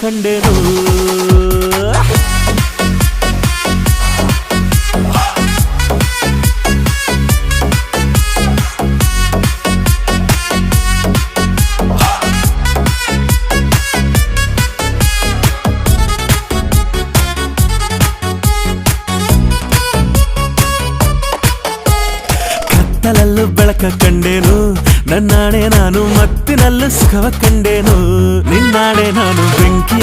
ಕಂಡೆನು ಕತ್ತಲಲ್ಲೂ ಬೆಳಕ ಕಂಡೇನು ನನ್ನಾಣೆ ನಾನು ಮತ್ತಿನಲ್ಲೂ ಸುಖವ ಕಂಡೇನು ನಿನ್ನಾಣೆ ನಾನು ಬೆಂಕಿ